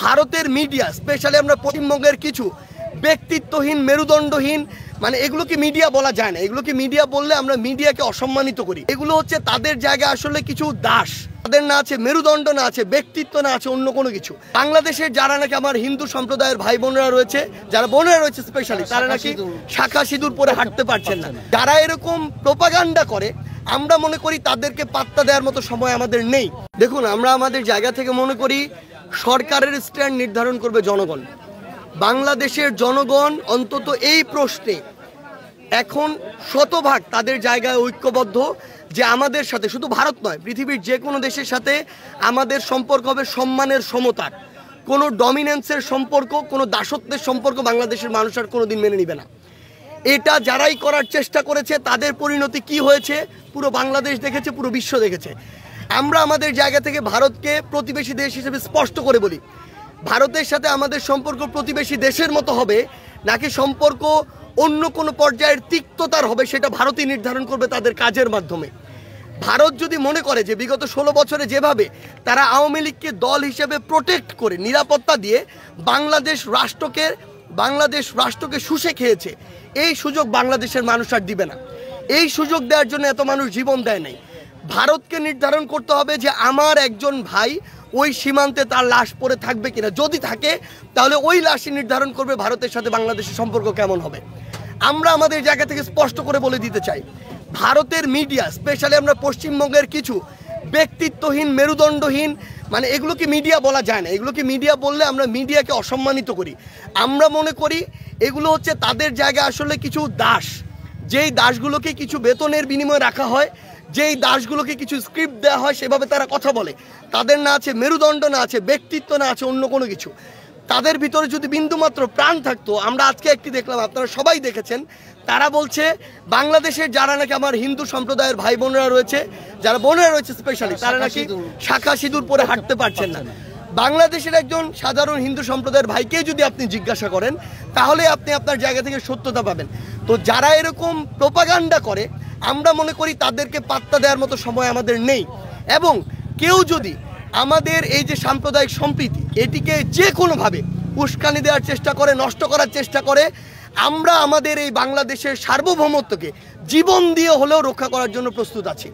ভারতের media specially আমরা পশ্চিমবঙ্গের কিছু ব্যক্তিত্বহীন মেরুদণ্ডহীন মানে এগুলোকে মিডিয়া বলা যায় না। এগুলোকে মিডিয়া বললে আমরা মিডিয়াকে অসম্মানিত করি। এগুলো হচ্ছে তাদের জায়গায় আসলে কিছু দাস, তাদের না আছে মেরুদণ্ড, না আছে ব্যক্তিত্ব, না আছে অন্য কোনো কিছু। বাংলাদেশের যারা নাকি আমার হিন্দু সম্প্রদায়ের ভাই বোনেরা রয়েছে, যারা বোনেরা রয়েছে স্পেশালি, তারা নাকি শাখা সিঁদুর পরে হাঁটতে পারছেন না। যারা এরকম প্রোপাগান্ডা করে আমরা মনে করি তাদেরকে পাত্তা দেওয়ার মতো সময় আমাদের নেই। দেখুন, আমরা আমাদের জায়গা থেকে মনে করি সরকারের স্ট্যান্ড নির্ধারণ করবে জনগণ। বাংলাদেশের জনগণ অন্তত এই প্রশ্নে এখন শতভাগ তাদের জায়গায় ঐক্যবদ্ধ যে আমাদের সাথে শুধু ভারত নয়, পৃথিবীর যে কোনো দেশের সাথে আমাদের সম্পর্ক হবে সম্মানের, সমতার। কোনো ডমিনেন্সের সম্পর্ক, কোনো দাসত্বের সম্পর্ক বাংলাদেশের মানুষ আর কোনোদিন মেনে নিবে না। এটা যারাই করার চেষ্টা করেছে তাদের পরিণতি কি হয়েছে পুরো বাংলাদেশ দেখেছে, পুরো বিশ্ব দেখেছে। আমরা আমাদের জায়গা থেকে ভারতকে প্রতিবেশী দেশ হিসেবে স্পষ্ট করে বলি, ভারতের সাথে আমাদের সম্পর্ক প্রতিবেশী দেশের মতো হবে নাকি সম্পর্ক অন্য কোনো পর্যায়ের তিক্ততার হবে সেটা ভারতই নির্ধারণ করবে তাদের কাজের মাধ্যমে। ভারত যদি মনে করে যে বিগত 16 বছরে যেভাবে তারা আওয়ামী লীগকে দল হিসেবে প্রোটেক্ট করে নিরাপত্তা দিয়ে বাংলাদেশ রাষ্ট্রকে শুষে খেয়েছে, এই সুযোগ বাংলাদেশের মানুষ আর দিবে না। এই সুযোগ দেওয়ার জন্য এত মানুষ জীবন দেয় নাই। ভারতকে নির্ধারণ করতে হবে যে আমার একজন ভাই ওই সীমান্তে তার লাশ পড়ে থাকবে কিনা, যদি থাকে তাহলে ওই লাশই নির্ধারণ করবে ভারতের সাথে বাংলাদেশের সম্পর্ক কেমন হবে। আমরা আমাদের জায়গা থেকে স্পষ্ট করে বলে দিতে চাই, ভারতের মিডিয়া স্পেশালি আমরা পশ্চিমবঙ্গের কিছু ব্যক্তিত্বহীন মেরুদণ্ডহীন মানে এগুলোকে মিডিয়া বলা যায় না। এগুলোকে মিডিয়া বললে আমরা মিডিয়াকে অসম্মানিত করি। আমরা মনে করি এগুলো হচ্ছে তাদের জায়গায় আসলে কিছু দাস, যেই দাসগুলোকে কিছু বেতনের বিনিময়ে রাখা হয়, যেই দাসগুলোকে কিছু স্ক্রিপ্ট দেওয়া হয় সেভাবে তারা কথা বলে। তাদের না আছে মেরুদণ্ড, না আছে ব্যক্তিত্ব, না আছে অন্য কোনো কিছু। তাদের ভিতরে যদি বিন্দুমাত্র প্রাণ থাকতো, আমরা আজকে একটি দেখলাম, আপনারা সবাই দেখেছেন, তারা বলছে বাংলাদেশের যারা নাকি আমার হিন্দু সম্প্রদায়ের ভাই বোনেরা রয়েছে, যারা বোনেরা রয়েছে স্পেশালি, তারা নাকি শাখা সিঁদুর পরে হাঁটতে পারছেন না। বাংলাদেশের একজন সাধারণ হিন্দু সম্প্রদায়ের ভাইকে যদি আপনি জিজ্ঞাসা করেন তাহলে আপনি আপনার জায়গা থেকে সত্যতা পাবেন। তো যারা এরকম প্রোপাগান্ডা করে আমরা মনে করি তাদেরকে পাত্তা দেওয়ার মতো সময় আমাদের নেই। এবং কেউ যদি আমাদের এই যে সাম্প্রদায়িক সম্প্রীতি এটিকে যে কোনোভাবে উস্কানি দেওয়ার চেষ্টা করে, নষ্ট করার চেষ্টা করে, আমরা আমাদের এই বাংলাদেশের সার্বভৌমত্বকে জীবন দিয়ে হলেও রক্ষা করার জন্য প্রস্তুত আছি।